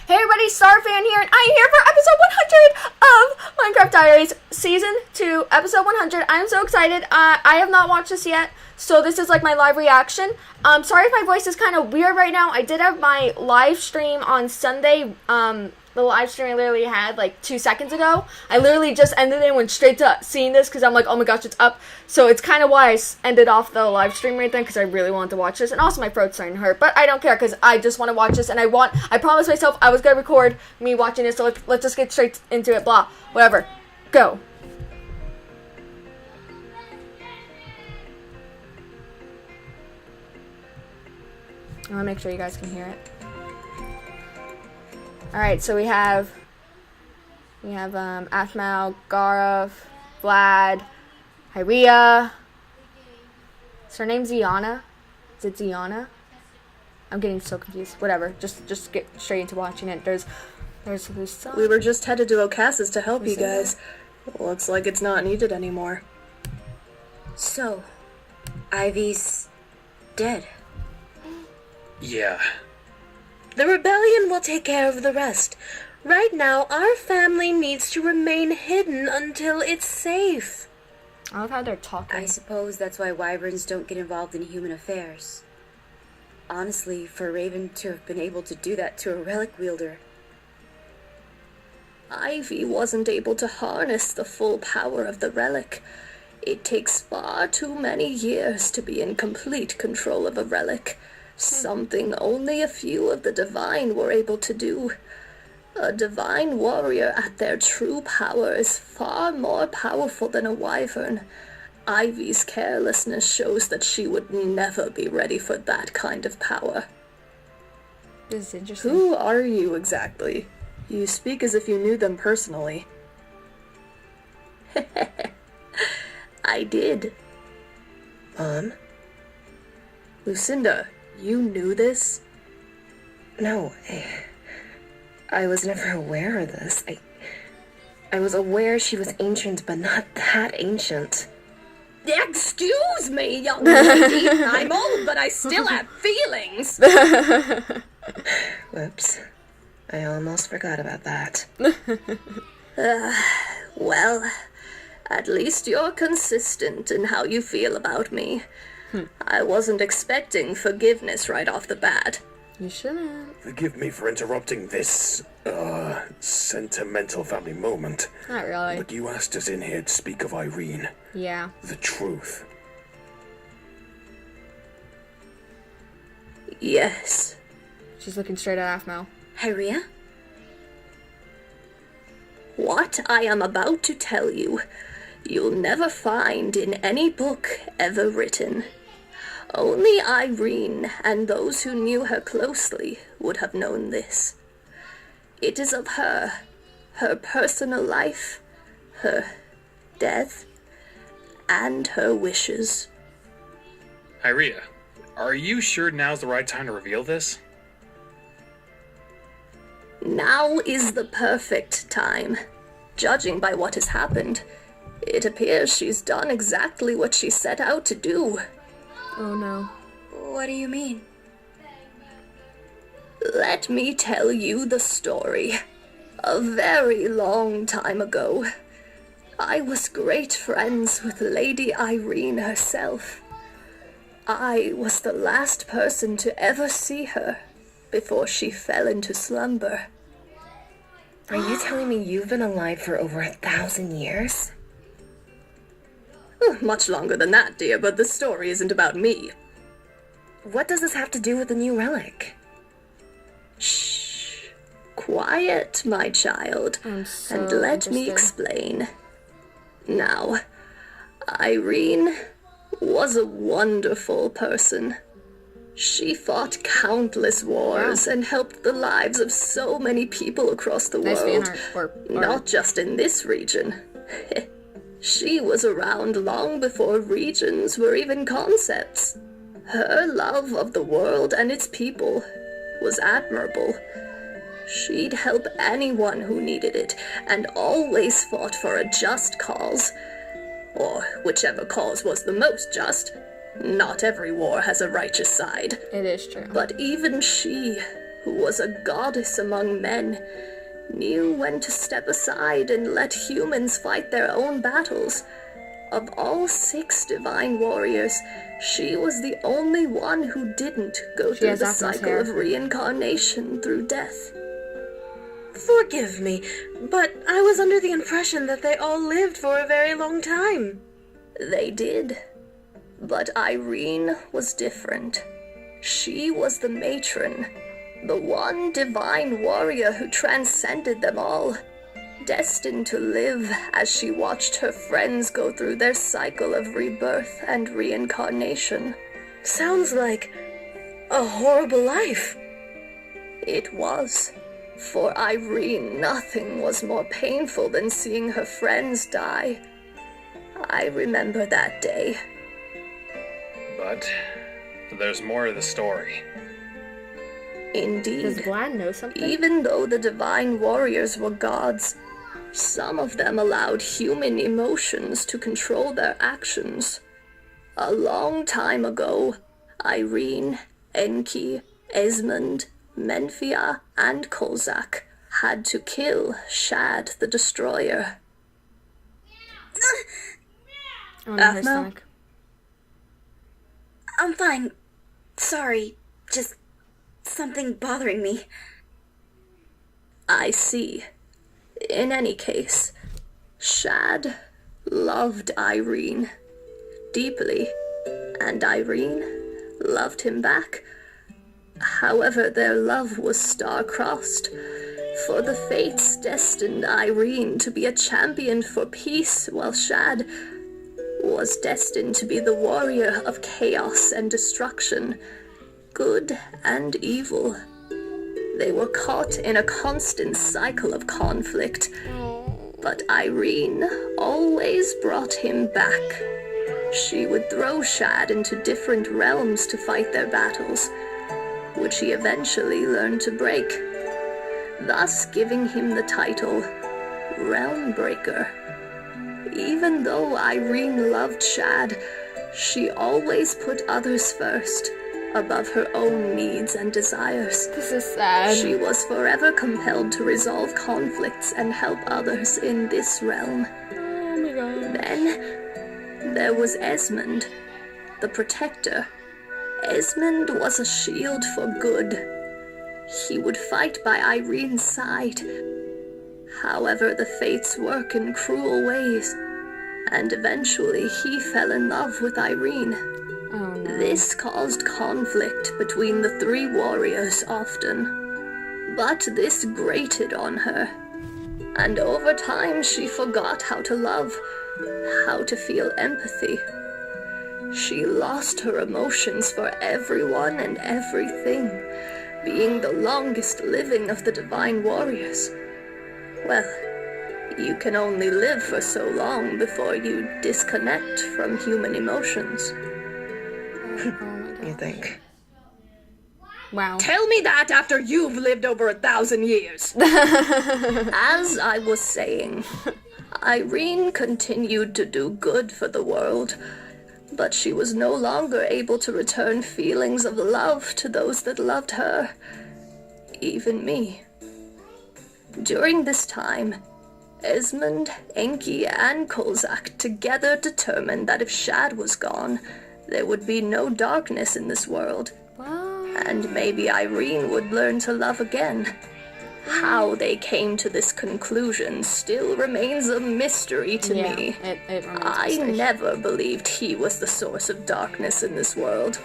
Hey everybody, Starfan here, and I'm here for episode 100 of Minecraft Diaries, Season 2, episode 100. I'm so excited. I have not watched this yet, so this is like my live reaction. Sorry if my voice is kind of weird right now. I did have my live stream on Sunday. The live stream I literally had like 2 seconds ago. I literally just ended it and went straight to seeing this because I'm like, oh my gosh, it's up. So it's kind of why I ended off the live stream right then, because I really wanted to watch this. And also my throat's starting to hurt, but I don't care because I just want to watch this. And I promised myself I was going to record me watching this. So let's just get straight into it. Blah, whatever. Go. I want to make sure you guys can hear it. Alright, so we have Aphmau, Garov, Vlad, Hyria. Is her name Ziana? Is it Ziana? I'm getting so confused. Whatever. Just get straight into watching it. There's Lucinda. We were just headed to Ocas's to help you guys. Looks like it's not needed anymore. So, Ivy's dead. Yeah. The rebellion will take care of the rest. Right now, our family needs to remain hidden until it's safe. I love how they're talking. I suppose that's why wyverns don't get involved in human affairs. Honestly, for Raven to have been able to do that to a relic wielder. Ivy wasn't able to harness the full power of the relic. It takes far too many years to be in complete control of a relic. Something only a few of the divine were able to do. A divine warrior at their true power is far more powerful than a wyvern. Ivy's carelessness shows that she would never be ready for that kind of power. This is interesting. Who are you exactly? You speak as if you knew them personally. I did. Lucinda, you knew this? No, I was never aware of this. I was aware she was ancient, but not that ancient. Excuse me, young lady. I'm old, but I still have feelings. Whoops. I almost forgot about that. Well, at least you're consistent in how you feel about me. I wasn't expecting forgiveness right off the bat. You shouldn't. Forgive me for interrupting this, sentimental family moment. Not really. But you asked us in here to speak of Irene. Yeah. The truth. Yes. She's looking straight at Aphmau. Hyria? What I am about to tell you, you'll never find in any book ever written. Only Irene and those who knew her closely would have known this. It is of her personal life, her death, and her wishes. Hyria, are you sure now's the right time to reveal this? Now is the perfect time. Judging by what has happened, it appears she's done exactly what she set out to do. Oh no. What do you mean? Let me tell you the story. A very long time ago, I was great friends with Lady Irene herself. I was the last person to ever see her before she fell into slumber. Are you telling me you've been alive for over 1,000 years? Much longer than that, dear, but the story isn't about me. What does this have to do with the new relic? Shh. Quiet, my child, I'm so and let me interested. explain. Now, Irene was a wonderful person. She fought countless wars and helped the lives of so many people across the Nice world, fan art. not just in this region. She was around long before regions were even concepts. Her love of the world and its people was admirable. She'd help anyone who needed it, and always fought for a just cause. Or whichever cause was the most just. Not every war has a righteous side. It is true. But even she who was a goddess among men, knew when to step aside and let humans fight their own battles. Of all 6 divine warriors, she was the only one who didn't go through has the Aphmau's cycle hair. of reincarnation through death. Forgive me, but I was under the impression that they all lived for a very long time. They did. But Irene was different. She was the matron, the one divine warrior who transcended them all, destined to live as she watched her friends go through their cycle of rebirth and reincarnation. Sounds like a horrible life. It was. For Irene, nothing was more painful than seeing her friends die. I remember that day. But there's more to the story. Indeed. Does Vlad know something? Even though the divine warriors were gods, some of them allowed human emotions to control their actions. A long time ago, Irene, Enki, Esmond, Menphia, and Kozak had to kill Shad the Destroyer. Oh, no, her Aphmau? stomach. I'm fine. Sorry. Just something bothering me. I see. In any case, Shad loved Irene deeply, and Irene loved him back. However, their love was star-crossed, for the fates destined Irene to be a champion for peace, while Shad was destined to be the warrior of chaos and destruction, good and evil. They were caught in a constant cycle of conflict, but Irene always brought him back. She would throw Shad into different realms to fight their battles, which he eventually learned to break, thus giving him the title Realm Breaker. Even though Irene loved Shad, she always put others first, above her own needs and desires. This is sad. She was forever compelled to resolve conflicts and help others in this realm. Oh my god. Then there was Esmond, the Protector. Esmond was a shield for good. He would fight by Irene's side. However, the fates work in cruel ways, and eventually he fell in love with Irene. Oh no. This caused conflict between the 3 warriors often, but this grated on her, and over time she forgot how to love, how to feel empathy. She lost her emotions for everyone and everything, being the longest living of the divine warriors. Well, you can only live for so long before you disconnect from human emotions. Oh my god. You think? Wow. Tell me that after you've lived over 1,000 years. As I was saying, Irene continued to do good for the world, but she was no longer able to return feelings of love to those that loved her, even me. During this time, Esmond, Enki, and Kozak together determined that if Shad was gone, there would be no darkness in this world, and maybe Irene would learn to love again. How they came to this conclusion still remains a mystery to Yeah, me. it remains I mystery. never believed he was the source of darkness in this world.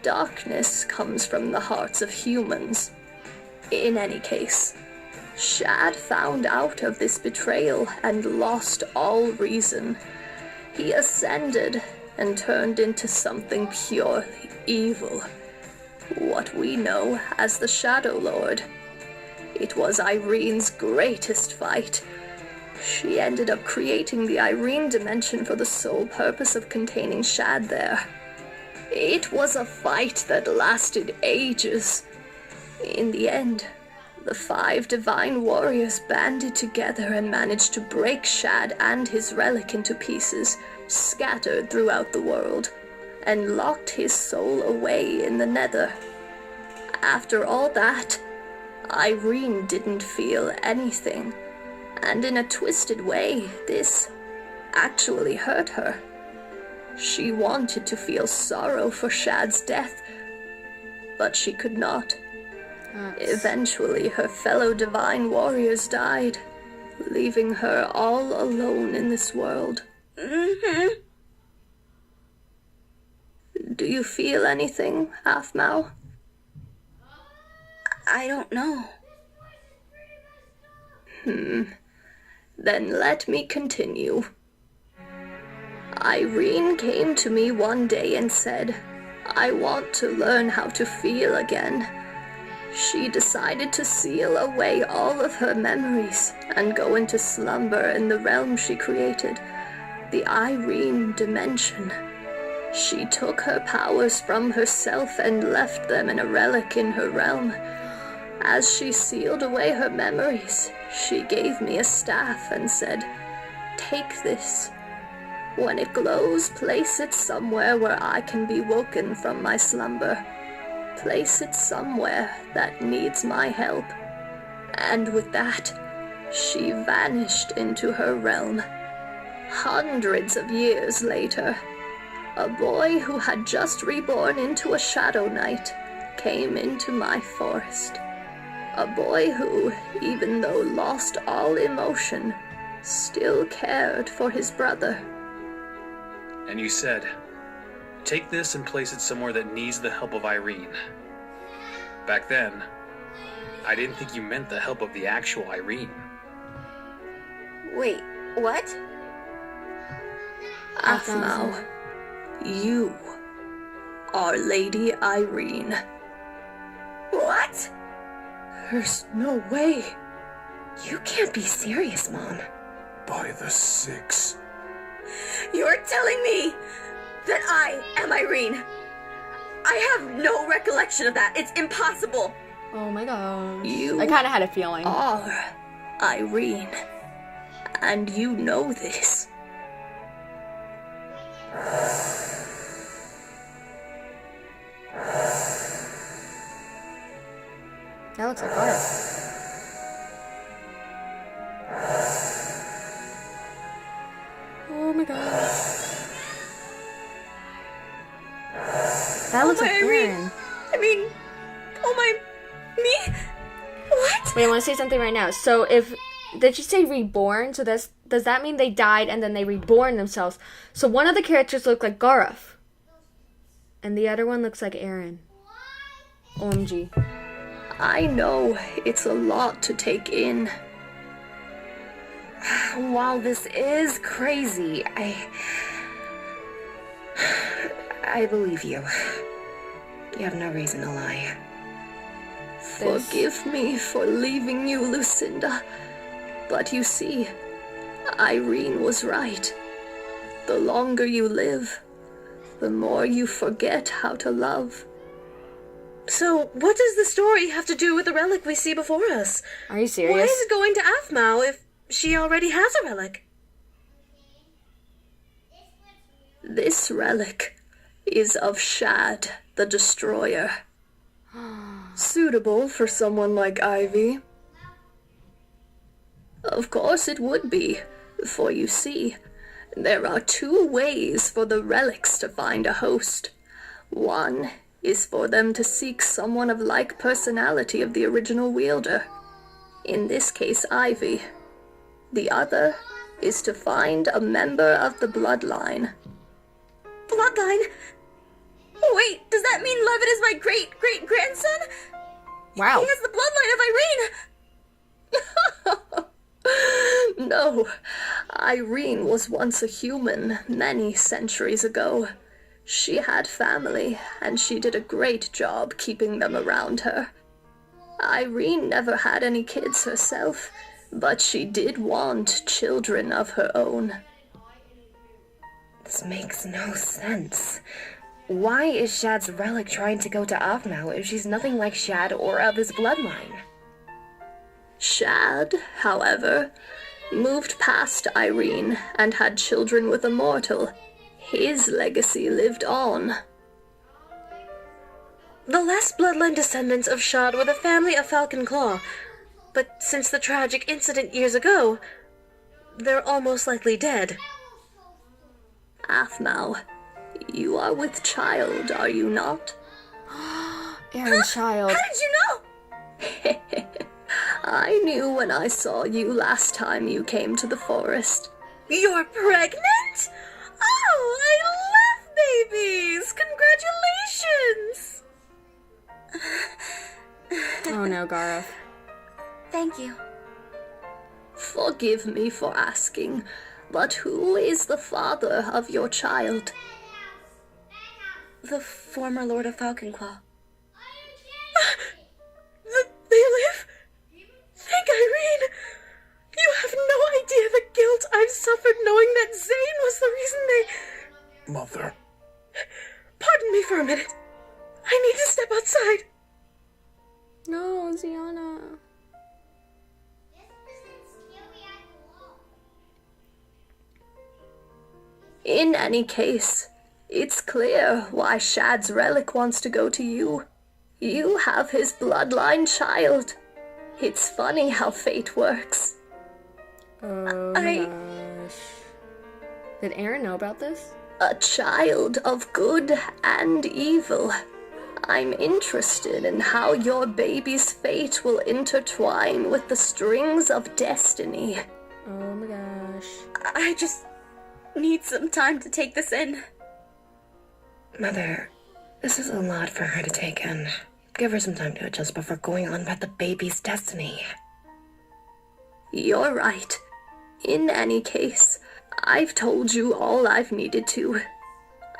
Darkness comes from the hearts of humans. In any case, Shad found out of this betrayal and lost all reason. He ascended and turned into something pure evil, what we know as the Shadow Lord. It was Irene's greatest fight. She ended up creating the Irene dimension for the sole purpose of containing Shad there. It was a fight that lasted ages. In the end, the 5 divine warriors banded together and managed to break Shad and his relic into pieces, scattered throughout the world, and locked his soul away in the Nether. after all that, Irene didn't feel anything. And in a twisted way, this actually hurt her. She wanted to feel sorrow for Shad's death, but she could not. Eventually, her fellow divine warriors died, leaving her all alone in this world. Mm-hmm. Do you feel anything, Aphmau? I don't know. Then let me continue. Irene came to me one day and said, "I want to learn how to feel again." She decided to seal away all of her memories and go into slumber in the realm she created, the Irene dimension. She took her powers from herself and left them in a relic in her realm. As she sealed away her memories, she gave me a staff and said, "Take this. When it glows, place it somewhere where I can be woken from my slumber. Place it somewhere that needs my help." And with that, she vanished into her realm. Hundreds of years later, a boy who had just reborn into a Shadow Knight came into my forest. A boy who, even though lost all emotion, still cared for his brother. And you said, take this and place it somewhere that needs the help of Irene. Back then, I didn't think you meant the help of the actual Irene. Wait, what? Aphmau, you are Lady Irene. What? There's no way. You can't be serious, Mom. By the six. You're telling me that I am Irene? I have no recollection of that. It's impossible. Oh my gosh. You I kind of had a feeling. are Irene. And you know this. That looks like art. Oh my god. That looks like Aaron. I mean, oh my, me? What? Wait, I want to say something right now. So if, did you say reborn? So does that mean they died and then they reborn themselves? So one of the characters look like Gareth. And the other one looks like Aaron. OMG. I know it's a lot to take in. While this is crazy, I believe you. You have no reason to lie. Forgive me for leaving you, Lucinda. But you see, Irene was right. The longer you live, the more you forget how to love. So, what does the story have to do with the relic we see before us? Are you serious? Why is it going to Aphmau if she already has a relic? This relic is of Shad, the Destroyer. Suitable for someone like Ivy. Of course it would be, for you see, there are two ways for the relics to find a host. One is for them to seek someone of like personality of the original wielder. In this case, Ivy. The other is to find a member of the bloodline. Bloodline? Wait, does that mean Levitt is my great-great-grandson? Wow. He has the bloodline of Irene! No, Irene was once a human many centuries ago. She had family, and she did a great job keeping them around her. Irene never had any kids herself, but she did want children of her own. This makes no sense. Why is Shad's relic trying to go to Aphmau if she's nothing like Shad or of his bloodline? Shad, however, moved past Irene and had children with a mortal. His legacy lived on. The last bloodline descendants of Shad were the family of Falcon Claw, but since the tragic incident years ago, they're almost likely dead. Aphmau, you are with child, are you not? Aaron Child. How did you know? I knew when I saw you last time you came to the forest. You're pregnant? Oh, I love babies! Congratulations! Oh no, Gareth. Thank you. Forgive me for asking, but who is the father of your child? The former Lord of Falconclaw. They live? Thank Irene! You have no idea the guilt I've suffered knowing that Zane was the reason they... Mother. Pardon me for a minute. I need to step outside. No, Ziana. In any case, it's clear why Shad's relic wants to go to you. You have his bloodline child. It's funny how fate works. Oh my gosh. Did Aaron know about this? A child of good and evil. I'm interested in how your baby's fate will intertwine with the strings of destiny. Oh my gosh. I just need some time to take this in. Mother, this is a lot for her to take in. Give her some time to adjust before going on about the baby's destiny. You're right. In any case, I've told you all I've needed to.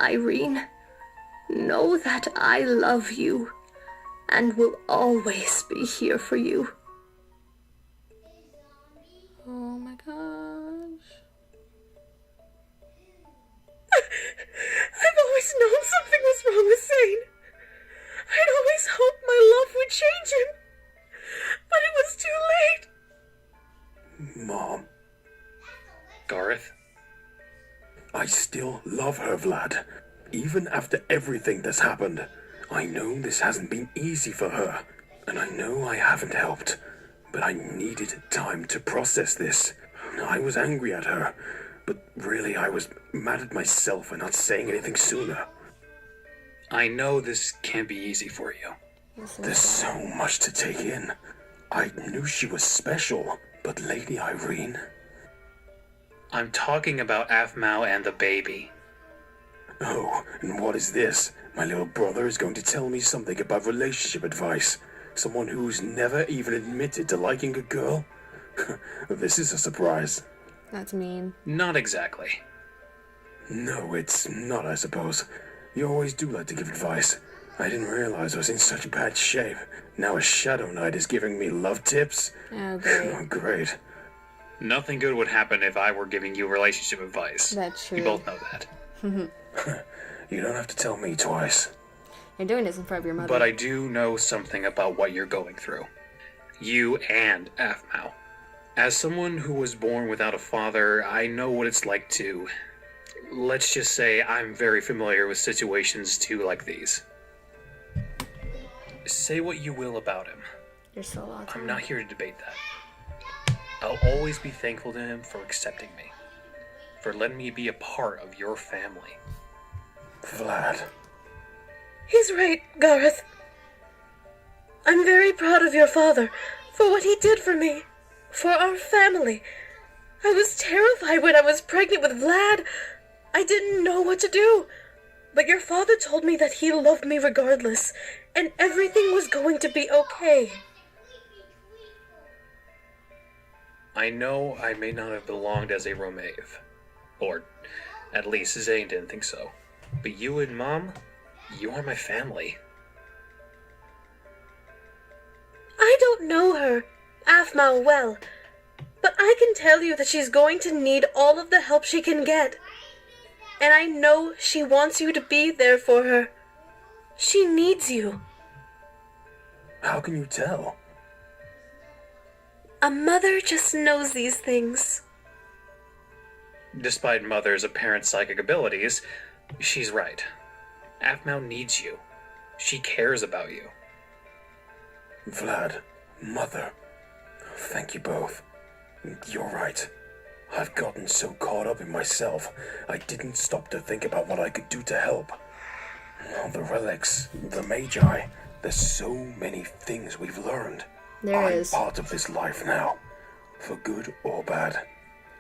Irene, know that I love you and will always be here for you. Oh my gosh. I've always known something was wrong with Zane. I'd always hoped my love would change him. But it was too late. Mom. Gareth? I still love her, Vlad. Even after everything that's happened. I know this hasn't been easy for her. And I know I haven't helped. But I needed time to process this. I was angry at her. But really, I was mad at myself for not saying anything sooner. I know this can't be easy for you. There's so much to take in. I knew she was special, but Lady Irene... I'm talking about Aphmau and the baby. Oh, and what is this? My little brother is going to tell me something about relationship advice. Someone who's never even admitted to liking a girl? This is a surprise. That's mean. Not exactly. No, it's not, I suppose. You always do like to give advice. I didn't realize I was in such bad shape. Now a Shadow Knight is giving me love tips? Oh, great. Oh, great. Nothing good would happen if I were giving you relationship advice. That's true. You both know that. You don't have to tell me twice. You're doing this in front of your mother. But I do know something about what you're going through. You and Aphmau. As someone who was born without a father, I know what it's like to... Let's just say I'm very familiar with situations too like these. Say what you will about him. You're so loud. I'm not here to debate that. I'll always be thankful to him for accepting me. For letting me be a part of your family. Vlad. He's right, Gareth. I'm very proud of your father for what he did for me, for our family. I was terrified when I was pregnant with Vlad. I didn't know what to do. But your father told me that he loved me regardless, and everything was going to be okay. I know I may not have belonged as a Romave. Or, at least Zane didn't think so. But you and Mom, you are my family. I don't know her, Aphmau, well, but I can tell you that she's going to need all of the help she can get. And I know she wants you to be there for her. She needs you. How can you tell? A mother just knows these things. Despite Mother's apparent psychic abilities, she's right. Aphmau needs you. She cares about you. Vlad, Mother, thank you both. You're right. I've gotten so caught up in myself, I didn't stop to think about what I could do to help. The relics, the Magi, there's so many things we've learned. There I'm is. part of this life now, for good or bad.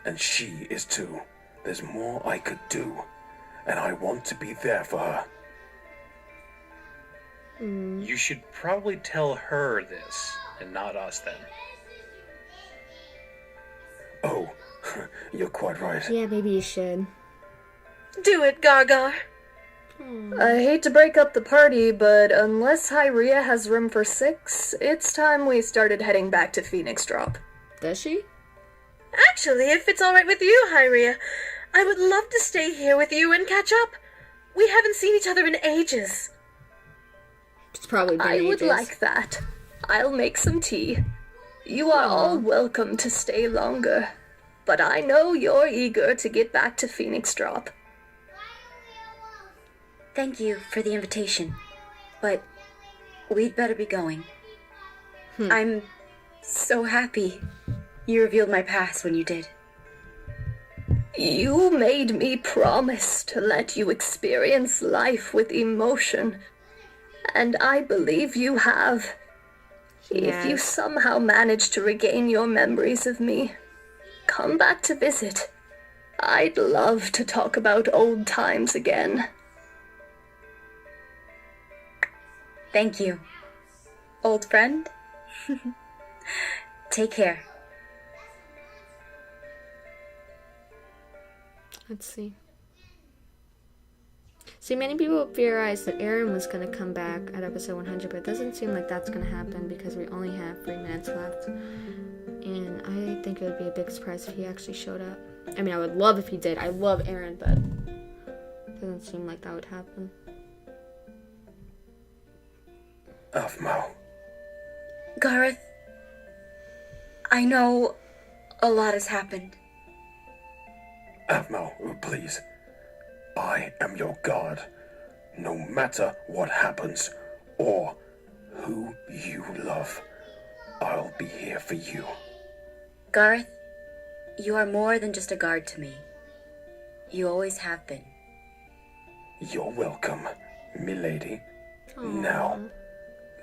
And she is too. There's more I could do, and I want to be there for her. You should probably tell her this, and not us then. Oh, you're quite right. Yeah, maybe you should. Do it, Gargar. I hate to break up the party, but unless Hyria has room for 6, it's time we started heading back to Phoenix Drop. Does she? Actually, if it's all right with you, Hyria, I would love to stay here with you and catch up. We haven't seen each other in ages. It's probably been I would ages. like that. I'll make some tea. You are all welcome to stay longer, but I know you're eager to get back to Phoenix Drop. Thank you for the invitation, but we'd better be going. I'm so happy you revealed my past when you did. You made me promise to let you experience life with emotion, and I believe you have. If you Yes. somehow manage to regain your memories of me, come back to visit. I'd love to talk about old times again. Thank you, old friend. Take care. Let's see. See, many people theorized that Aaron was going to come back at episode 100, but it doesn't seem like that's going to happen because we only have 3 minutes left. And I think it would be a big surprise if he actually showed up. I mean, I would love if he did. I love Aaron, but it doesn't seem like that would happen. Aphmau, Gareth, I know a lot has happened. Aphmau, please. I am your guard. No matter what happens, or who you love, I'll be here for you. Gareth, you are more than just a guard to me. You always have been. You're welcome, milady. Now,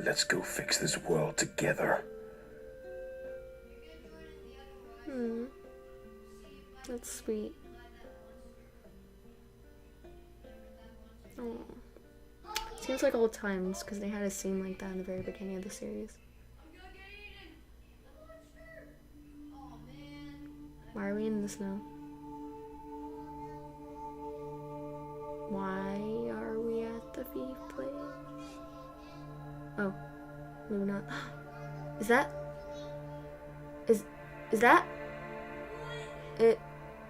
let's go fix this world together. That's sweet. Oh. Seems like old times because they had a scene like that in the very beginning of the series. Why are we in the snow? Why are we at the beef place? Oh, maybe not. Is that it?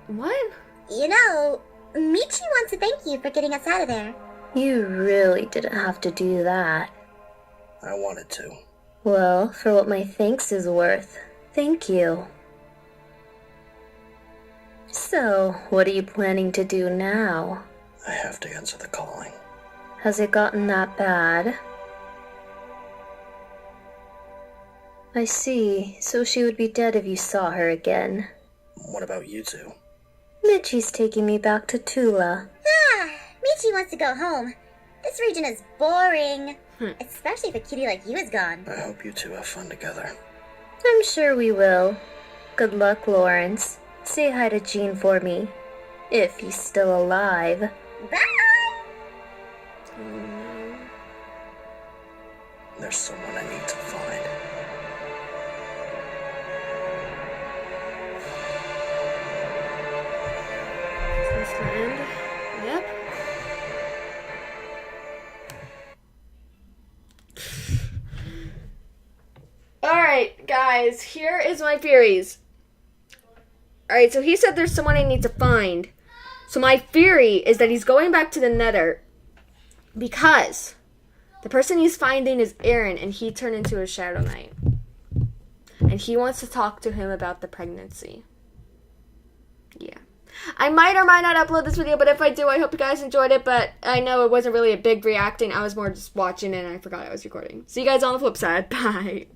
What? You know, Michi wants to thank you for getting us out of there. You really didn't have to do that. I wanted to. Well, for what my thanks is worth, thank you. So, what are you planning to do now? I have to answer the calling. Has it gotten that bad? I see. So she would be dead if you saw her again. What about you two? Michi's taking me back to Tula. Ah, Michi wants to go home. This region is boring. Especially if a cutie like you is gone. I hope you two have fun together. I'm sure we will. Good luck, Lawrence. Say hi to Jean for me. If he's still alive. Bye! There's someone I need to find. This to end. Yep. Alright, guys, here is my theories. Alright, so he said there's someone I need to find. So my theory is that he's going back to the Nether because the person he's finding is Aaron and he turned into a Shadow Knight. And he wants to talk to him about the pregnancy. Yeah. I might or might not upload this video, but if I do, I hope you guys enjoyed it. But I know it wasn't really a big reacting. I was more just watching it and I forgot I was recording. See you guys on the flip side. Bye.